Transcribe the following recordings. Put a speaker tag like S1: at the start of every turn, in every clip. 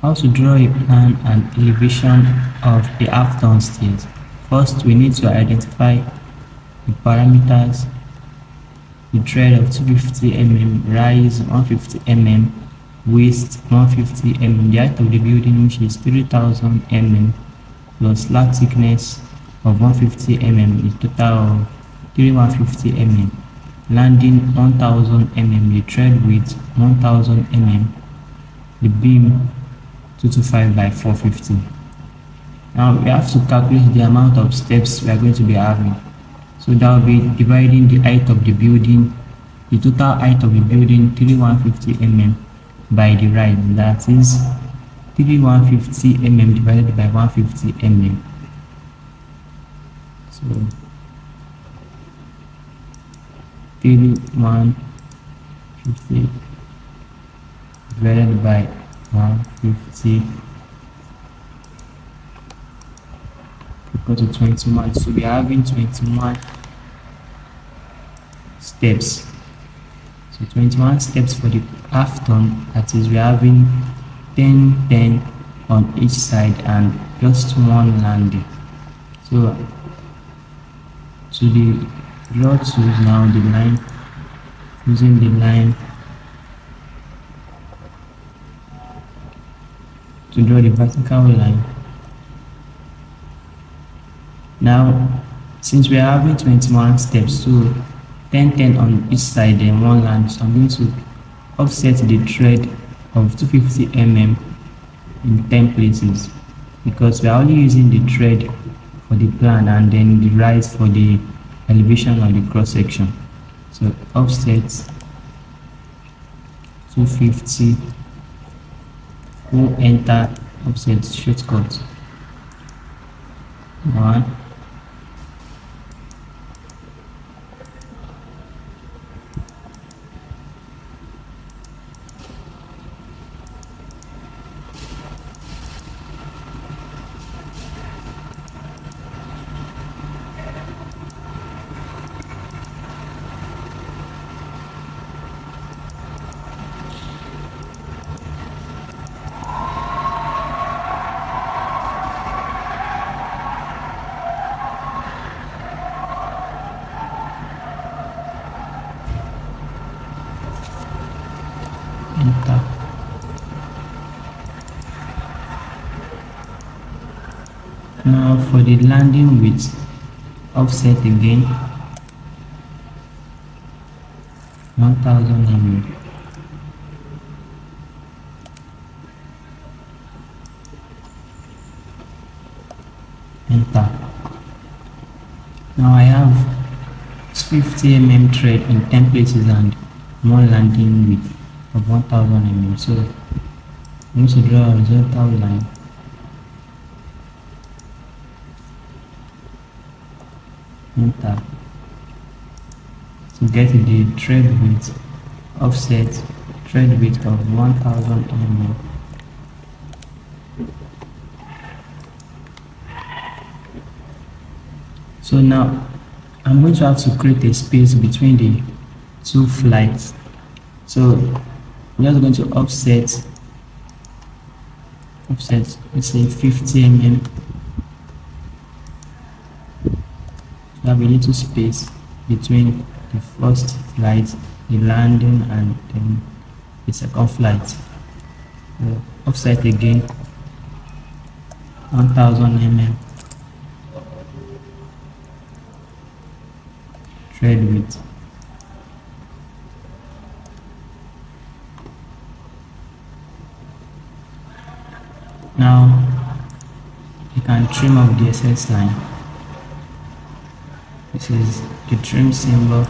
S1: How to draw a plan and elevation of a half-ton stairs. First, we need to identify the parameters: the tread of 250 mm, rise 150 mm, waist 150 mm, the height of the building, which is 3000 mm, plus slat thickness of 150 mm, a total of 3150 mm, landing 1000 mm, the tread width 1000 mm, the beam 225 by 450. Now we have to calculate the amount of steps we are going to be having. So that will be dividing the height of the building, the total height of the building 3150 mm by the rise, that is 3150 mm divided by 150 mm. So 3150 divided by 150 equal to 21. So we are having 21 steps. So 21 steps for the half ton, that is we are having 10 on each side and just one landing. So to the draw tools now, the line, using the line to draw the vertical line. Now since we are having 21 steps, so 10 on each side and one line, so I'm going to offset the tread of 250 mm in 10 places, because we are only using the tread for the plan and then the rise for the elevation of the cross section. So offset 250, we'll enter offset shortcut 1, enter. Now for the landing width, offset again 1000 mm. Enter. Now I have 50 mm thread in 10 places and one landing width of 1000 mm. So I'm going to draw a horizontal line. Enter. To get the thread width, offset thread width of 1000 mm. So now I'm going to have to create a space between the two flights. So I'm just going to offset, let's say 50 mm. So have a little space between the first flight, the landing, and then the second flight. So offset again 1000 mm. Thread width. Now you can trim off the excess line. This is the trim symbol.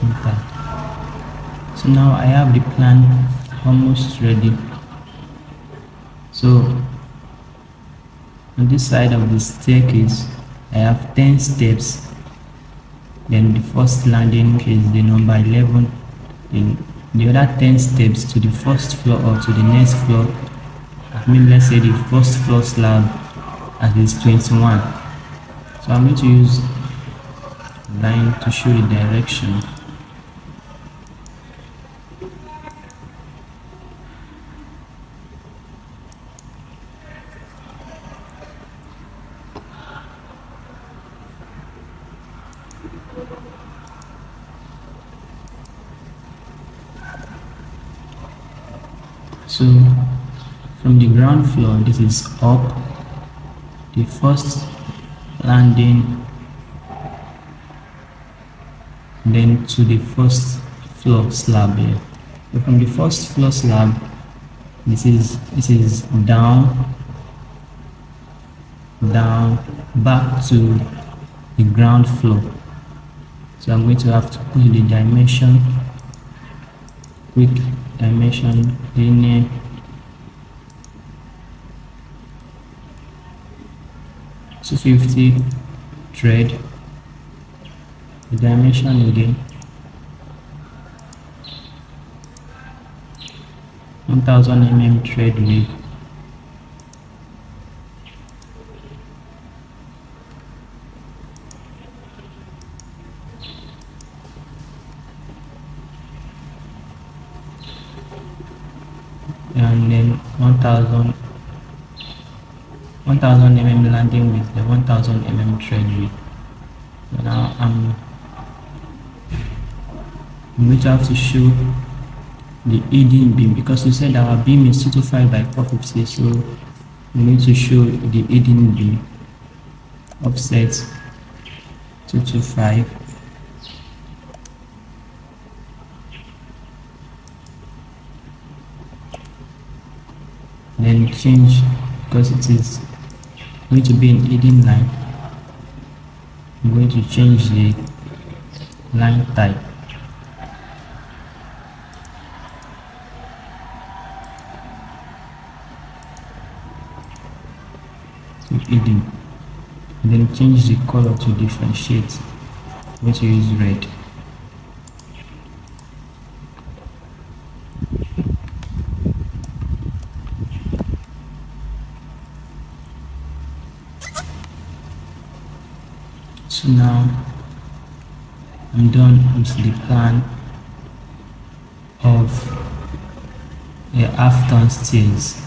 S1: Enter. So now I have the plan almost ready. So on this side of the staircase, I have 10 steps. Then the first landing is the number 11. Then the other 10 steps to the first floor or to the next floor. I mean, let's say the first floor slab as is 21. So I'm going to use line to show the direction. So from the ground floor, this is up, the first landing, then to the first floor slab here. So from the first floor slab, this is down, back to the ground floor. So I'm going to have to put the dimension, quick dimension, linear, .250 thread, the dimension again, 1000 mm thread width, and then 1000 mm landing with the 1000 mm thread width. So now I'm going to have to show the aiding beam, because we said our beam is 225 by 450, so I'm going to show the aiding beam, offset 225, then change, because it is going to be an aiding line, I'm going to change the line type to aiding, and then change the color to differentiate. I'm going to use red. So now I'm done with the plan of the half-turn stairs.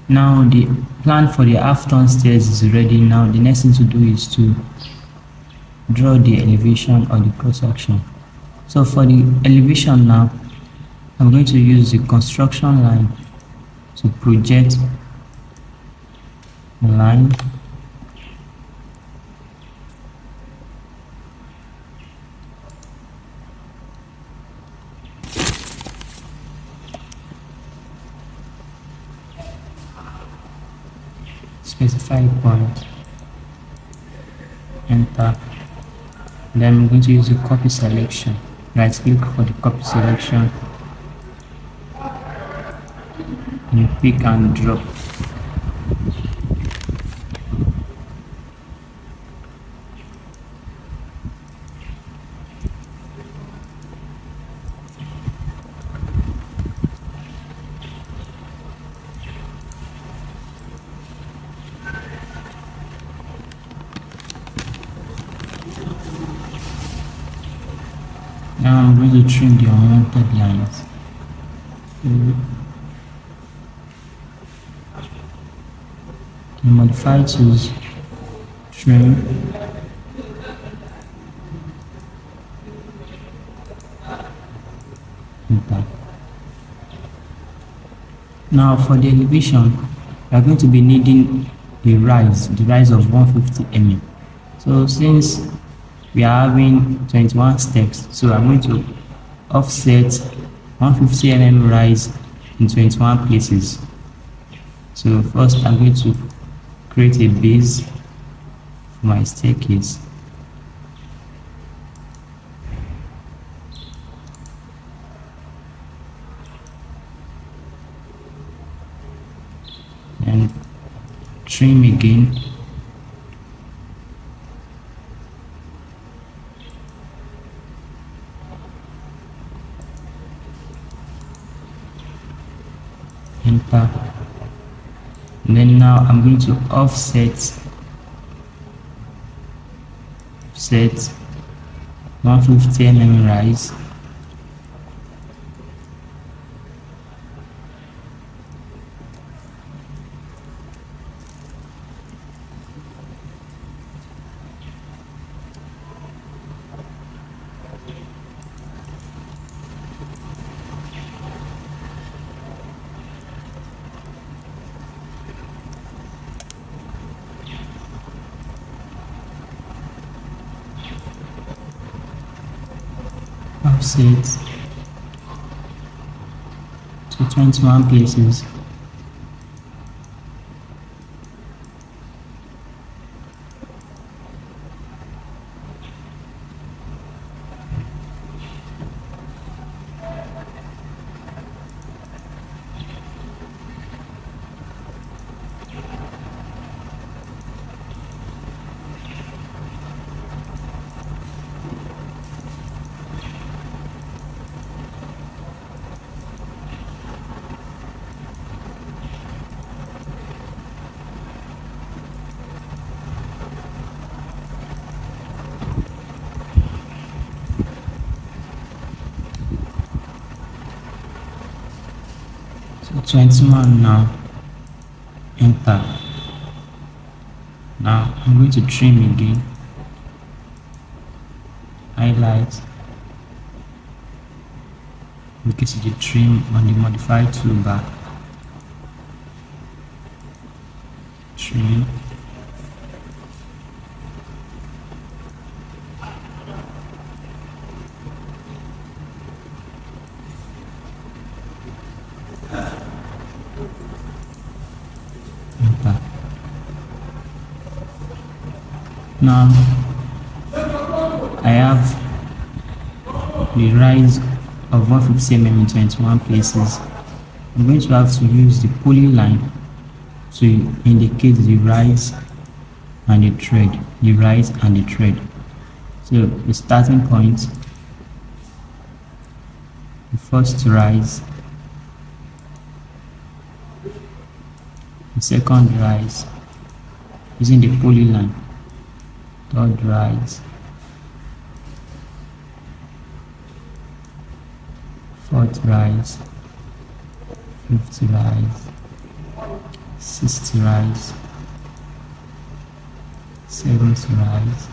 S1: Now the plan for the half-turn stairs is ready. Now the next thing to do is to draw the elevation or the cross-section. So for the elevation now, I'm going to use the construction line to project the line, specify point, enter. Then I'm going to use the copy selection. Right click for the copy selection and pick and drop. Now I'm going to trim the unwanted lines. The modify tools, trim, enter. Now for the elevation, we are going to be needing the rise of 150 mm. So since we are having 21 steps, so I'm going to offset 150 mm rise in 21 places. So first I'm going to create a base for my staircase. trim again. Enter. And then now I'm going to offset 150 mm rise. Offset to 21 places. So 21 now. Enter. Now I'm going to trim again. Highlight. Because the trim on the modify toolbar. Trim. Enter. Now I have the rise of 150 mm in 21 places. I'm going to have to use the polyline to indicate the rise and the thread, So the starting point, the first rise, the second rise using the polyline, third rise, fourth rise, fifth rise, sixth rise, seventh rise,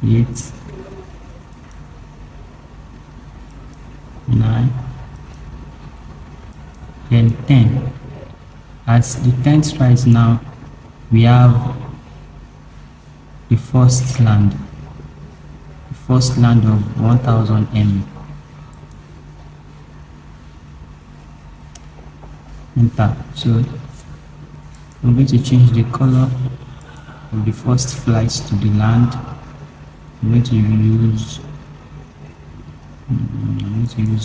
S1: eighth, 9, then 10. As the 10th rise now, we have the first land of 1000 mm. Enter. So I'm going to change the color of the first flights to the land. I'm going to use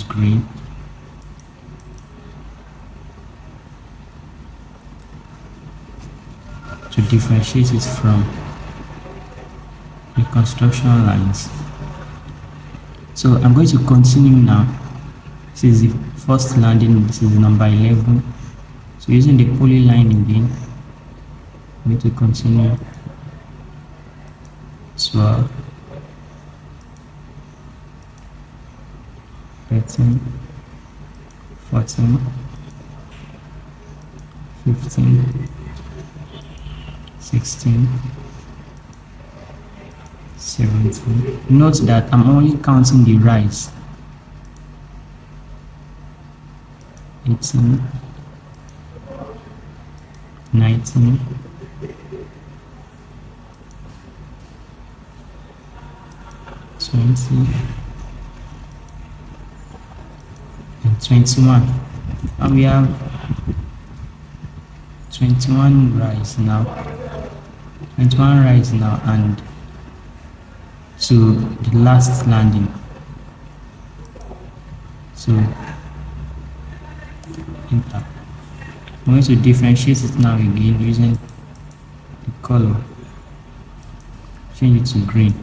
S1: green. To differentiate it from the construction lines. So I'm going to continue now. This is the first landing, this is number 11. So using the polyline again, I'm going to continue 12, 13, 14, 15, 16, 17. Note that I'm only counting the rise. 18, 19, 20, and 21. And we have 21 rise now. 21 rise now and to the last landing. So enter. I'm going to differentiate it now again using the color. Change it to green.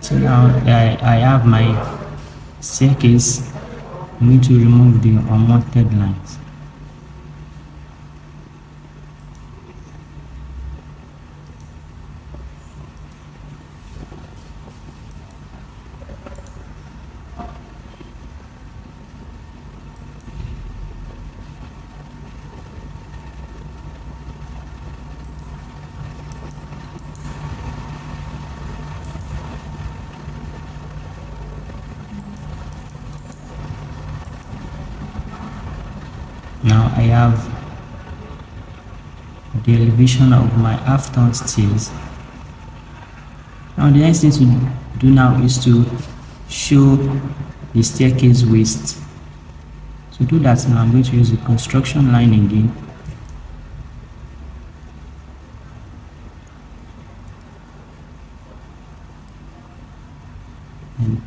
S1: So now I have my staircase. I'm going to remove the unwanted lines. Now I have the elevation of my half-ton stairs. Now the next thing to do now is to show the staircase waist. To do that now I'm going to use the construction line again. And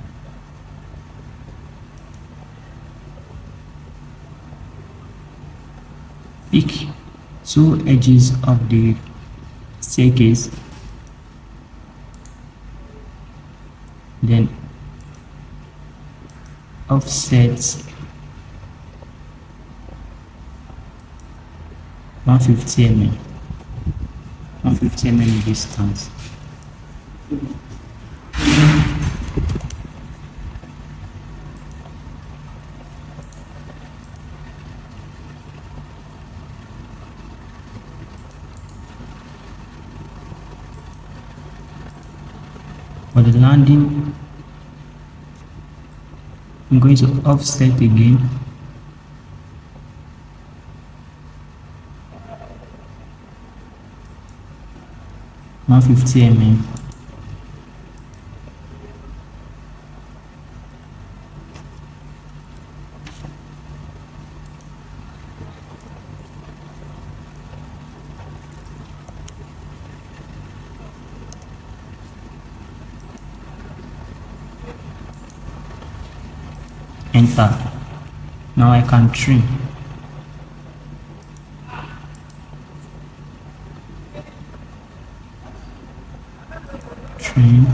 S1: pick two edges of the staircase, then offset 150 mm, 150 mm distance. For the landing, I'm going to offset again. (150 mm). Enter. Now I can trim. Trim.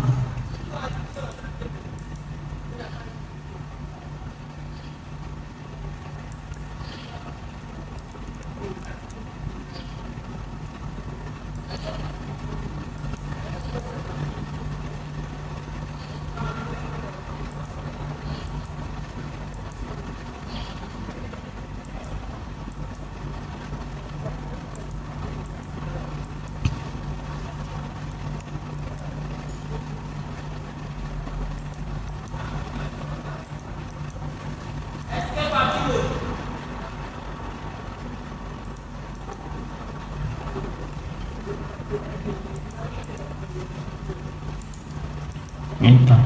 S1: Enter.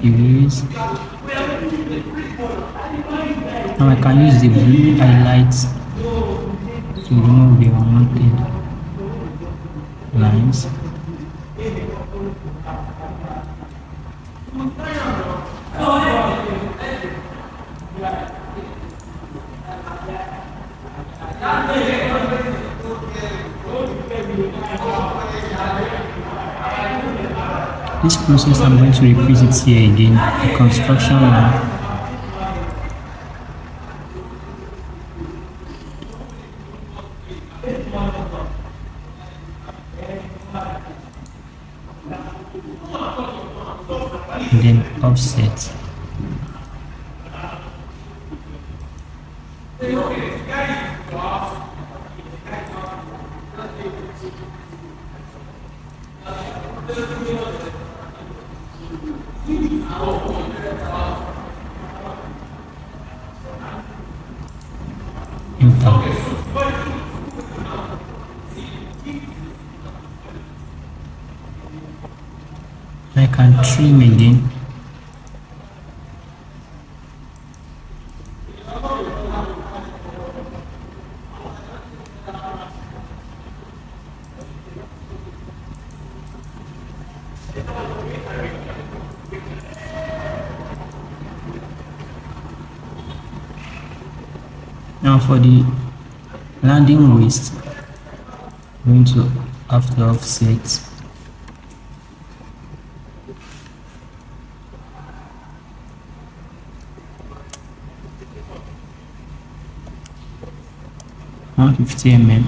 S1: Erase. Now I can use the blue highlights to remove the unwanted lines. This process I'm going to repeat it here again, the construction line. And then offset. Enter. I can trim again. Now for the landing waist, I'm going to have to offset 150 mm.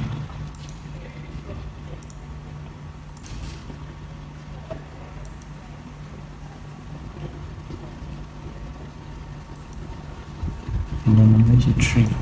S1: And then I'm going to trim.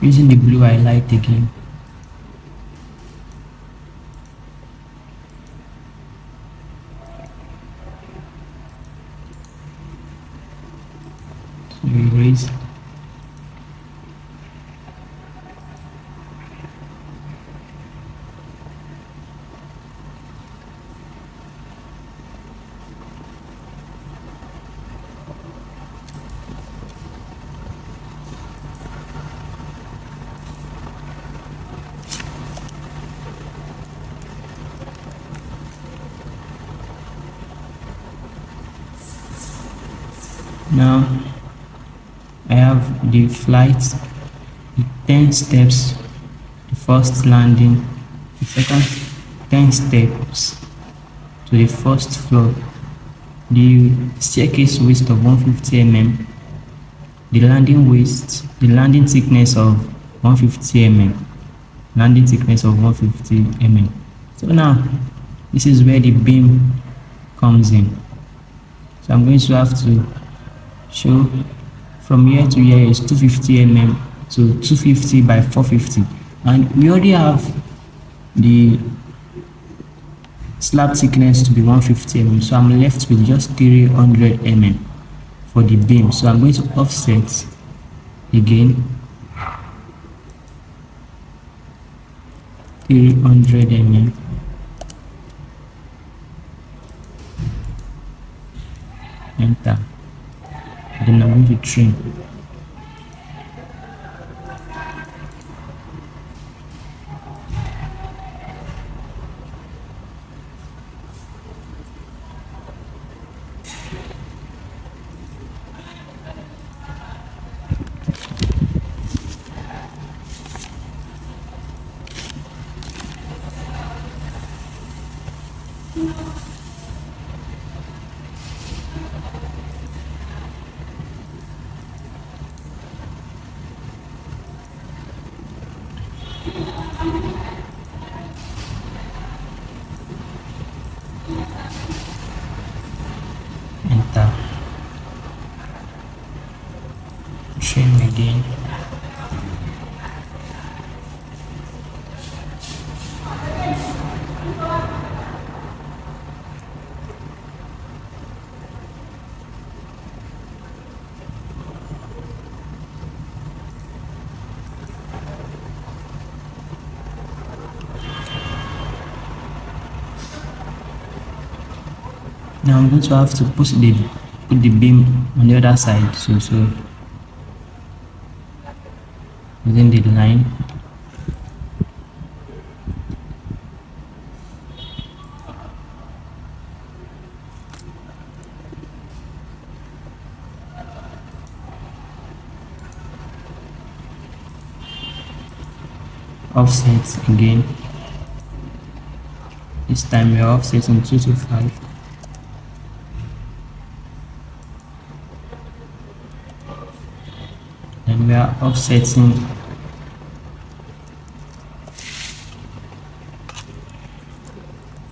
S1: Using the blue highlight again. So erase. Now I have the flight, the 10 steps, the first landing, the second 10 steps to the first floor, the staircase waist of 150 mm, the landing thickness of 150 mm, landing thickness of 150 mm. So now this is where the beam comes in. So I'm going to have to show from here to here is 250 mm, so 250 by 450, and we already have the slab thickness to be 150 mm, so I'm left with just 300 mm for the beam. So I'm going to offset again 300 mm, enter. Then I'm going to trim. Enter. Trim again. Now I'm going to have to put the beam on the other side, so within the line. Offset again. This time we are offsetting 2 to 5. And we are offsetting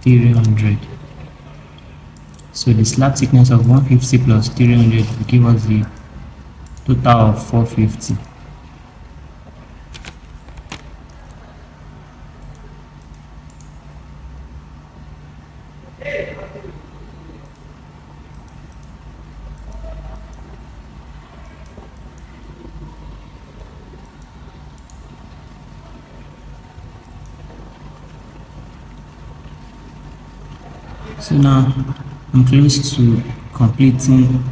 S1: 300. So the slab thickness of 150 plus 300 will give us the total of 450. So now I'm close to completing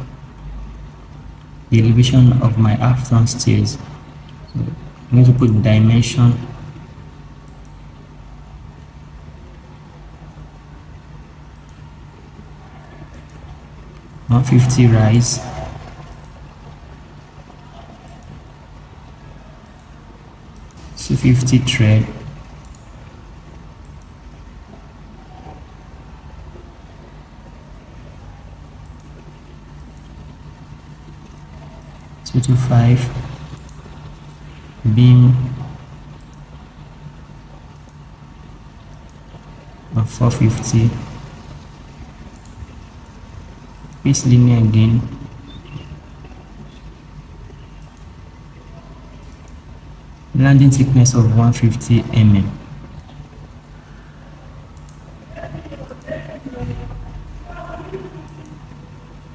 S1: the elevation of my half-ton stairs. So I'm going to put the dimension (150) rise, 250 tread, 225 beam of 450, face linear again, landing thickness of 150 mm,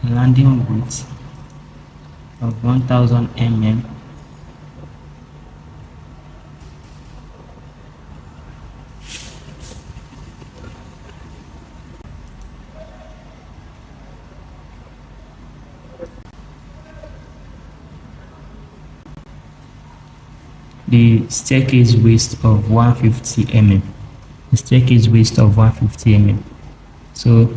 S1: landing width of 1000 mm, the staircase waist of 150 mm, the staircase waist of 150 mm. So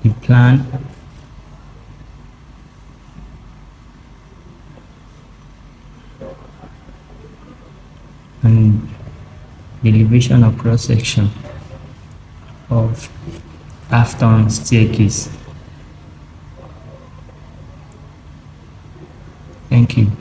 S1: the plan and the elevation of cross section of half-ton staircase. Thank you.